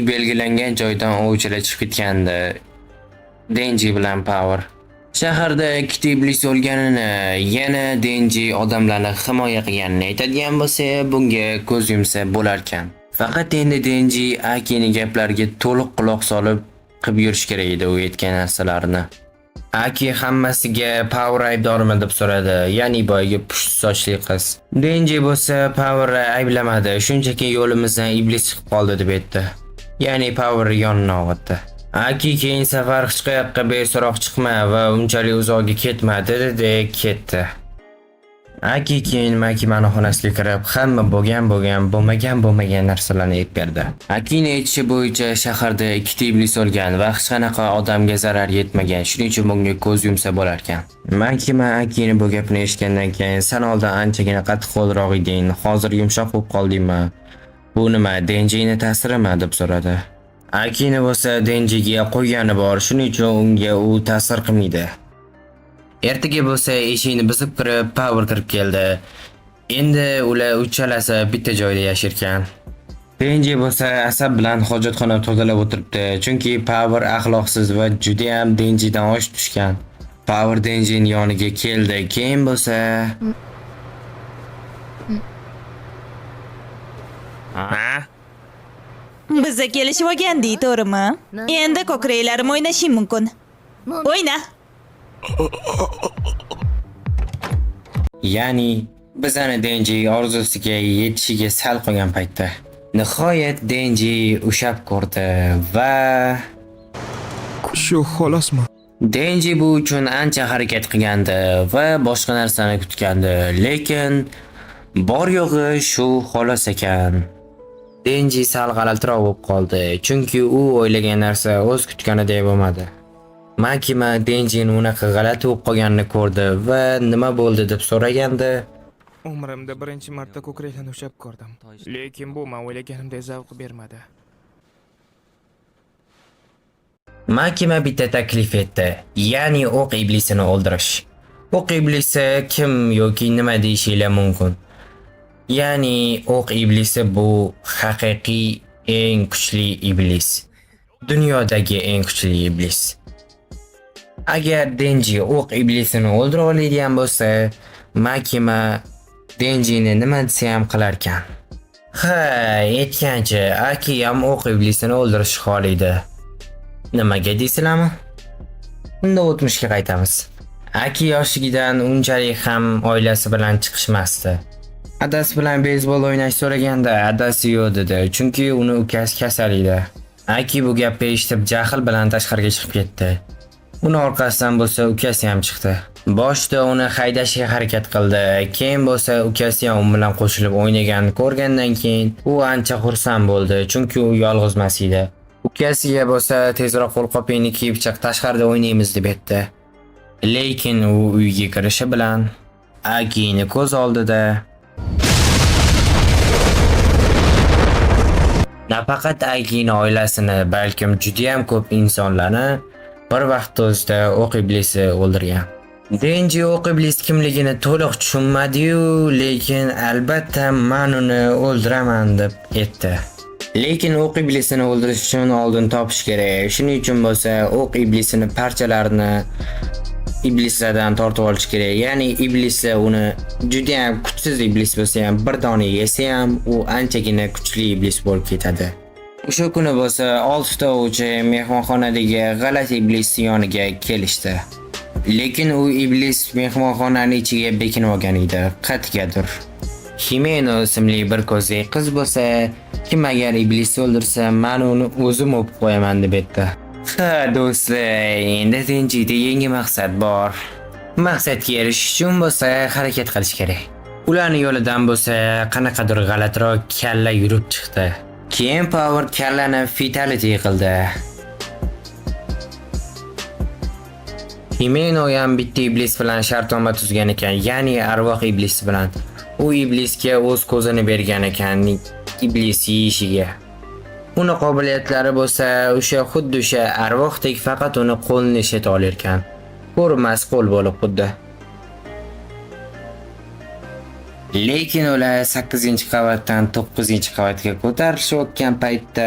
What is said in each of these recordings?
Belgilangan joydan ovchilar chiqib ketgandi. Denji bilan Power. Shaharda ikkita iblis o'lganini, yana Denji odamlarni himoya qilganini aytadigan bo'lsa, bunga ko'z yumsa bo'larkan. Faqat endi Denji Akining gaplariga to'liq quloq solib qilib yurish kerak edi u aytgan narsalarni. Aki hammasiga Power aybdormi deb so'radi, ya'ni boyagi pusht sochli qiz. Denji bo'lsa Power ayblamadi, shunchaki yo'limizdan iblis chiqib qoldi deb aytdi. Ya'ni Power yonini og'itdi. Aki keyin safar hech qayoqqa beso'roq chiqma va unchalik uzoqqa ketma dedi, ketdi. Aki keyin Makimani xonasiga kirib, hamma bo'lmagan narsalarni aytib berdi. Akining aytishi bo'yicha shaharda ikkita iblis o'lgan va hech qanaqa odamga zarar yetmagan, shuning uchun bunga ko'z yumsa bo'lar ekan. Makima Akining bu gapini eshitgandan keyin "Sen oldin anchagina qattiqroq eding, hozir yumshoq bo'lib qoldingmi? Bu nima, Denjining ta'sirimi?" deb so'radi. Akini bo'lsa Denjiga qo'ygani bor, shuning uchun unga u ta'sir qilmaydi. Ertaga bo'lsa eshikni buzib kirib, Power kirib keldi. Endi ular uchalasi bitta joyda yashirkan. Denji bo'lsa asab bilan hojatxona tozalab o'tiribdi, chunki Power axloqsiz va juda ham Denjidan osh tushgan. Power Denjining yoniga keldi, keyin bo'lsa Bizga kelishib olgandik, to'g'rimi? Endi ko'kraklarim o'ynashim mumkin. O'yna. ya'ni bizani Denji orzusiga yetishiga sal qolgan paytda nihoyat Denji ushab ko'rdi va Shu xolosmi? Denji bu uchun ancha harakat qilgandi va boshqa narsani kutgandi, lekin bor yo'g'i shu xolos ekan. Denji sal g'alatiroq bo'lib qoldi, chunki u o'ylagan narsa o'z kutganidek bo'lmadi. Makima Denjining unaqa g'alati bo'lib qolganini ko'rdi va nima bo'ldi deb so'raganda, Umrimda birinchi marta ko'kraklarni ushlab ko'rdim. Lekin bu men o'ylaganimdek zavq bermadi. Makima bitta taklif etdi, ya'ni o'q iblisini o'ldirish. O'q iblisi kim yoki nima deyishinglar mumkin. Ya'ni o'q iblisi bu haqiqiy eng kuchli iblis. Dunyodagi eng kuchli iblis. Agar Denji o'q iblisini o'ldira oladigan bo'lsa, Makima Denjini nima desa ham qilar ekan. Ha, aytgancha, Aki ham o'q iblisini o'ldirishni xohlaydi. Nimaga deysizlarmi? Unda o'tmishga qaytamiz. Aki yoshligidan unchalik ham oilasi bilan chiqishmasdi. Adasi bilan beysbol o'ynash so'raganda adasi yo'q dedi, chunki uni ukasi kasal edi. Aki bu gapni eshitib jahl bilan tashqariga chiqib ketdi. Uni orqasidan bo'lsa ukasi ham chiqdi. Boshda uni haydashga harakat qildi, keyin bo'lsa ukasi ham u bilan qo'shilib o'ynaganini ko'rgandan keyin u ancha xursand bo'ldi, chunki u yolg'iz emas edi. Ukasiga bo'lsa tezroq qo'lqopingni kiyib chiq, tashqarida o'ynaymiz deb aytdi. Lekin u uyga kirishi bilan Akini ko'z oldida nafaqat Akining oilasini, balkim juda ham ko'p insonlarni bir vaqt o'zida o'q iblisi o'ldirgan. Denji o'q iblis kimligini to'liq tushunmadi-yu, lekin albatta men uni o'ldiraman deb aytdi. Lekin o'q iblisini o'ldirish uchun oldin topish kerak. Shuning uchun bo'lsa o'q iblisini parchalarini iblislardan tortib olish kerak. Ya'ni iblislar uni juda ham kuchsiz iblis bo'lsa ham bir dona yesa ham u anchagina kuchli iblis bo'lib ketadi. O'sha kuni bo'lsa 6 ta o'quvchi mehmonxonadagi g'alati iblis yoniga kelishdi. Lekin u iblis mehmonxonaning ichiga bekinib olgan edi, qat'igadir. Himeno ismli bir ko'zli qiz bo'lsa, kim agar iblisni o'ldirsa, men uni o'zim o'pib qo'yaman deb aytdi. Ha do'stlar, endi Denjida yangi maqsad bor. Maqsadga erishish uchun bo'lsa harakat qilish kerak. Ularning yo'lidan bo'lsa qanaqadir g'alatiroq kalla yurib chiqdi. Keyin Power kallani fatality qildi. Himeno ham bitta iblis bilan shartnoma tuzgan ekan, ya'ni arvoh iblis bilan. U iblisga o'z ko'zini bergan ekan, iblis yeyishiga. Uni qobiliyatlari bo'lsa, xuddi o'sha arvohdek, faqat uni qo'lini ishlatib olar ekan. Ko'rmas qo'l bo'lib xuddi. Lekin ular 8-qavatdan 9-qavatga ko'tarilishayotgan paytda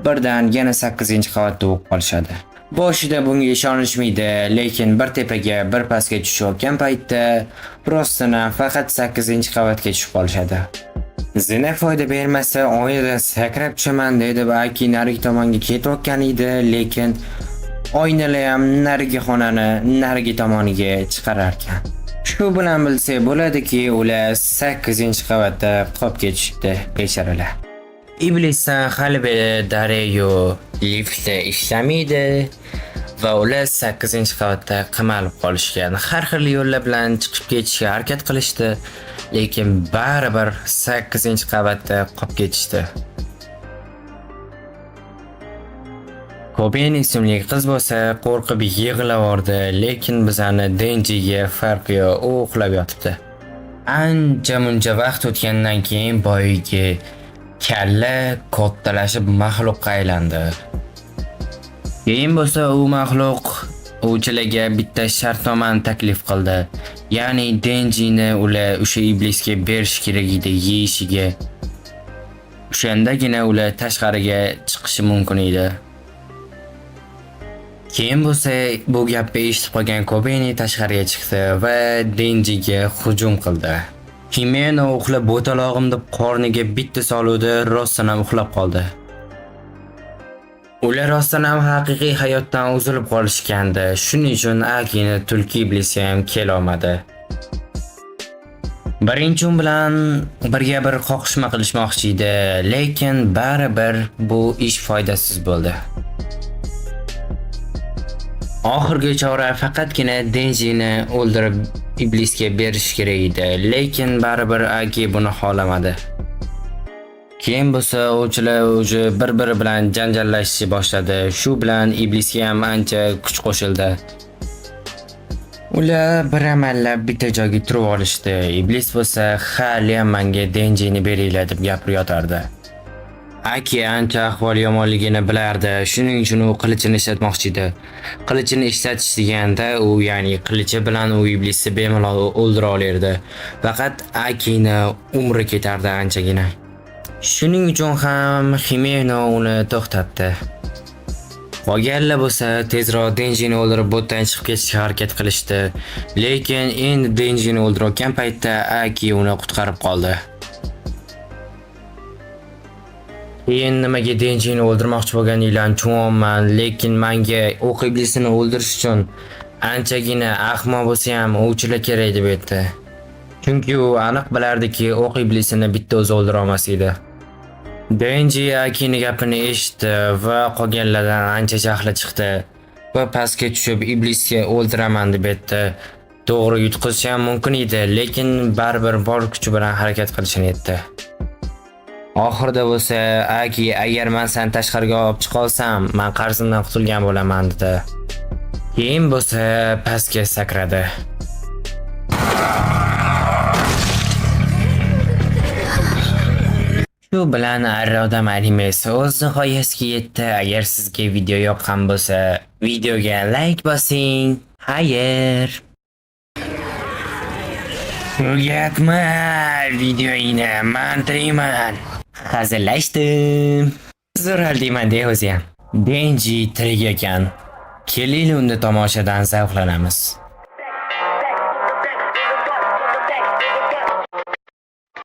birdan yana 8-qavatda o'qib qolishadi. Boshida bunga ishonishmaydi, lekin bir tepaga, bir pastga tushayotgan paytda rostdan faqat 8-qavatga tushib qolishadi. Zina foyda bermasa, oynadan sakrab tushaman dedi va Aki narigi tomonga ketayotgan edi, lekin oynalar ham narigi xonani narigi tomoniga chiqarar ekan. Shu bilan bilsak bo'ladiki, ular 8-qavatda qolib ketishdi, bechoralar. Iblisdan hali beri Dareyo liftda ishlamaydi va ular 8-qavatda qamalib qolishgan. Har xil yo'llar bilan chiqib ketishga harakat qilishdi, lekin baribir 8-qavatda qolib ketishdi. Koben ismli qiz bo'lsa qo'rqib yig'lavordi, lekin bizani Denjiga farqi yo'q, u uxlab yotibdi. Ancha-muncha vaqt o'tgandan keyin boyigi kalla kattalashib maxluqqa aylandi. Keyin bo'lsa u maxluq ovchilarga bitta shartnomani taklif qildi. Ya'ni Denjini ular o'sha iblisga berish kerak edi yeyishiga. O'shandagina ular tashqariga chiqishi mumkin edi. Keyin bo'lsa bu gapni eshitib qolgan Kobeni tashqariga chiqdi va Denjiga hujum qildi. Himeno uxlab bo'talog'im deb qorniga bitta soluvdi, rostdan ham uxlab qoldi. Ular rostdan ham haqiqiy hayotdan uzilib qolishgandi. Shuning uchun Akini tulki iblisi ham kela olmadi. Birinchi bilan birga bir qoqishma qilishmoqchi edi, lekin baribir bu ish foydasiz bo'ldi. Oxirgi chora faqatgina Denjini o'ldirib iblisga berish kerak edi, lekin baribir Aki buni xohlamadi. Keyin bo'lsa ovchilar o'zi bir-biri bilan janjallashishni boshladi. Shu bilan iblisga ham ancha kuch qo'shildi. Ular bir amallab bitta joyga turib olishdi. Iblis bo'lsa, "Hali ham menga Denjini beringlar" deb gapirib yotardi. Aki ancha ahvol yomonligini bilardi, shuning uchun u qilichini ishlatmoqchi edi. Qilichini ishlatish deganda u ya'ni qilichi bilan u iblisni bemalol o'ldira olardi. Faqat Akini umri ketardi anchagina. Shuning uchun ham Himeno uni to'xtatdi. Qolganlar bo'lsa tezroq Denjini o'ldirib botdan chiqib ketishga harakat qilishdi, lekin endi Denjini o'ldirayotgan paytda Aki uni qutqarib qoldi. Keyin nimaga Denjini o'ldirmoqchi bo'lganinglarni tushunmayman, lekin menga o'q iblisini o'ldirish uchun anchagina ahmoq bo'lsa ham ovchilar kerak deb aytdi. Chunki u aniq bilardiki, o'q iblisini bitta o'zi o'ldira olmas edi. Denji Akini gapini eshitdi va qolganlardan ancha jahli chiqdi va pastga tushib iblisga o'ldiraman deb aytdi. To'g'ri yutqizish ham mumkin edi, lekin baribir bor kuchi bilan harakat qilishini aytdi. Oxirida bo'lsa Aki agar men seni tashqariga olib chiqa olsam, men qarzimdan qutulgan bo'laman dedi. Keyin bo'lsa pastga sakradi. Shu bilan Arrodam animesi o'z nihoyasiga yetdi. Agar sizga video yoqqan bo'lsa, videoga like bosing. Xayr. O'rgatma videoini men tirayman. Hazillashdim. Zo'ral deyman de o'zi ham. Denji tirik ekan. Keling unda tomoshadan zavqlanamiz.